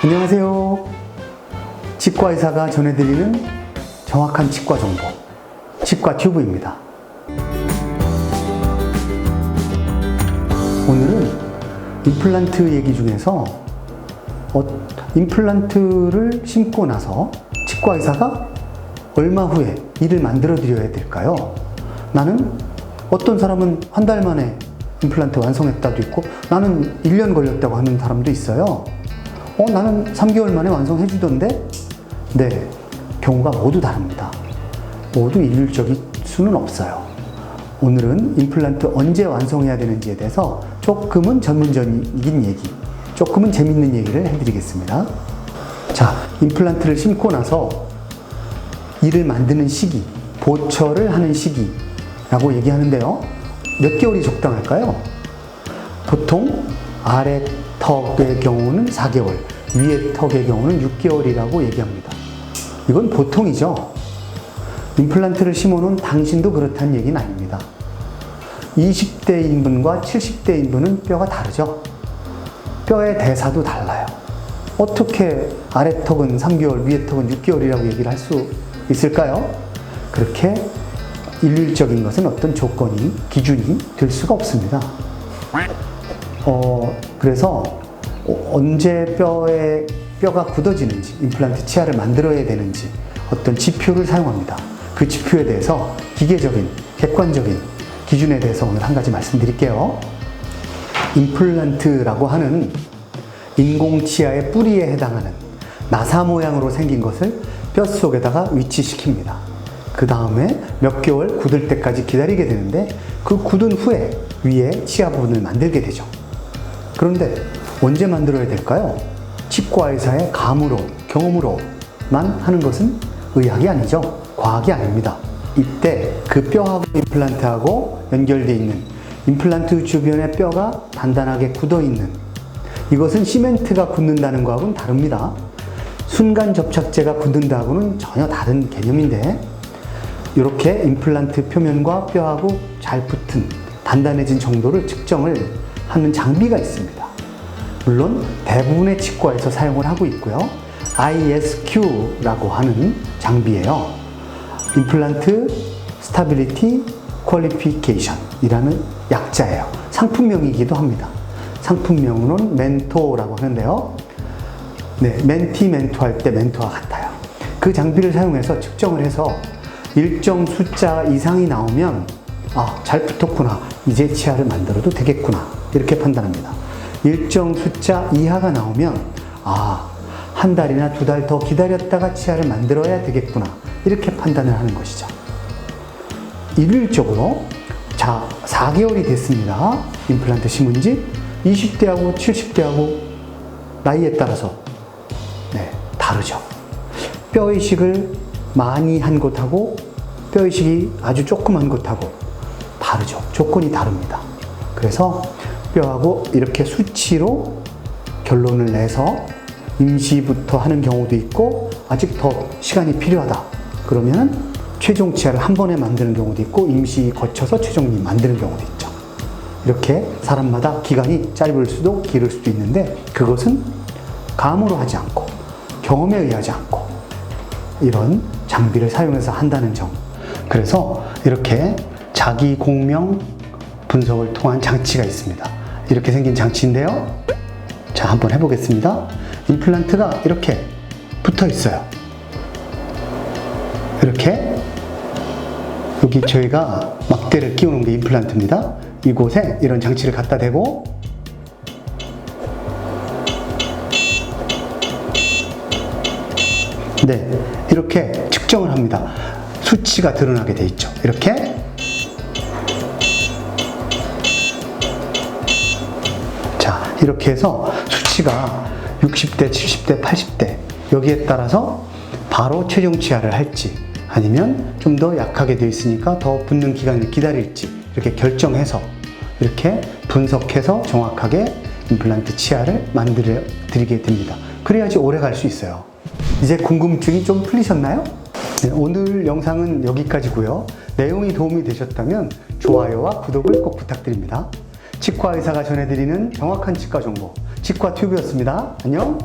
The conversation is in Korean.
안녕하세요. 치과의사가 전해드리는 정확한 치과 정보, 치과 튜브입니다. 오늘은 임플란트 얘기 중에서 임플란트를 심고 나서 치과의사가 얼마 후에 이를 만들어 드려야 될까요? 나는 어떤 사람은 한 달 만에 임플란트 완성했다도 있고, 나는 1년 걸렸다고 하는 사람도 있어요. 나는 3개월 만에 완성해 주던데? 네, 경우가 모두 다릅니다. 모두 일률적일 수는 없어요. 오늘은 임플란트 언제 완성해야 되는지에 대해서 조금은 전문적인 얘기, 조금은 재밌는 얘기를 해드리겠습니다. 자, 임플란트를 심고 나서 이를 만드는 시기, 보철을 하는 시기라고 얘기하는데요. 몇 개월이 적당할까요? 보통 아래 턱의 경우는 4개월, 위에 턱의 경우는 6개월이라고 얘기합니다. 이건 보통이죠. 임플란트를 심어놓은 당신도 그렇다는 얘기는 아닙니다. 20대인 분과 70대인 분은 뼈가 다르죠. 뼈의 대사도 달라요. 어떻게 아래 턱은 3개월, 위에 턱은 6개월이라고 얘기를 할 수 있을까요? 그렇게 일률적인 것은 어떤 조건이, 기준이 될 수가 없습니다. 그래서 언제 뼈가 굳어지는지, 임플란트 치아를 만들어야 되는지 어떤 지표를 사용합니다. 그 지표에 대해서 기계적인, 객관적인 기준에 대해서 오늘 한 가지 말씀드릴게요. 임플란트라고 하는 인공치아의 뿌리에 해당하는 나사 모양으로 생긴 것을 뼛속에다가 위치시킵니다. 그 다음에 몇 개월 굳을 때까지 기다리게 되는데, 그 굳은 후에 위에 치아 부분을 만들게 되죠. 그런데 언제 만들어야 될까요? 치과의사의 감으로, 경험으로만 하는 것은 의학이 아니죠. 과학이 아닙니다. 이때 그 뼈하고 임플란트하고 연결되어 있는, 임플란트 주변에 뼈가 단단하게 굳어 있는, 이것은 시멘트가 굳는다는 거하고는 다릅니다. 순간 접착제가 굳는다고는 전혀 다른 개념인데, 이렇게 임플란트 표면과 뼈하고 잘 붙은, 단단해진 정도를 측정을 하는 장비가 있습니다. 물론 대부분의 치과에서 사용을 하고 있고요. ISQ라고 하는 장비예요. 임플란트 스타빌리티 퀄리피케이션 이라는 약자예요. 상품명이기도 합니다. 상품명으로는 멘토라고 하는데요. 네, 멘티, 멘토 할 때 멘토와 같아요. 그 장비를 사용해서 측정을 해서 일정 숫자 이상이 나오면 잘 붙었구나, 이제 치아를 만들어도 되겠구나, 이렇게 판단합니다. 일정 숫자 이하가 나오면 한 달이나 2달 더 기다렸다가 치아를 만들어야 되겠구나, 이렇게 판단을 하는 것이죠. 일률적으로 4개월이 됐습니다. 임플란트 심은 지 20대하고 70대하고 나이에 따라서 다르죠. 뼈이식을 많이 한 곳하고 뼈이식이 아주 조그만 곳하고 다르죠. 조건이 다릅니다. 그래서 뼈하고 이렇게 수치로 결론을 내서 임시부터 하는 경우도 있고, 아직 더 시간이 필요하다 그러면 최종 치아를 한 번에 만드는 경우도 있고, 임시 거쳐서 최종 만드는 경우도 있죠. 이렇게 사람마다 기간이 짧을 수도 길을 수도 있는데, 그것은 감으로 하지 않고 경험에 의하지 않고 이런 장비를 사용해서 한다는 점. 그래서 이렇게 자기 공명 분석을 통한 장치가 있습니다. 이렇게 생긴 장치인데요. 자, 한번 해보겠습니다. 임플란트가 이렇게 붙어 있어요. 이렇게 여기 저희가 막대를 끼워 놓은 게 임플란트입니다. 이곳에 이런 장치를 갖다 대고 이렇게 측정을 합니다. 수치가 드러나게 돼 있죠. 이렇게 이렇게 해서 수치가 60대, 70대, 80대 여기에 따라서 바로 최종 치아를 할지, 아니면 좀 더 약하게 되어 있으니까 더 붙는 기간을 기다릴지, 이렇게 결정해서 이렇게 분석해서 정확하게 임플란트 치아를 만들어 드리게 됩니다. 그래야지 오래 갈 수 있어요. 이제 궁금증이 좀 풀리셨나요? 네, 오늘 영상은 여기까지고요. 내용이 도움이 되셨다면 좋아요와 구독을 꼭 부탁드립니다. 치과의사가 전해드리는 정확한 치과 정보, 치과 튜브였습니다. 안녕!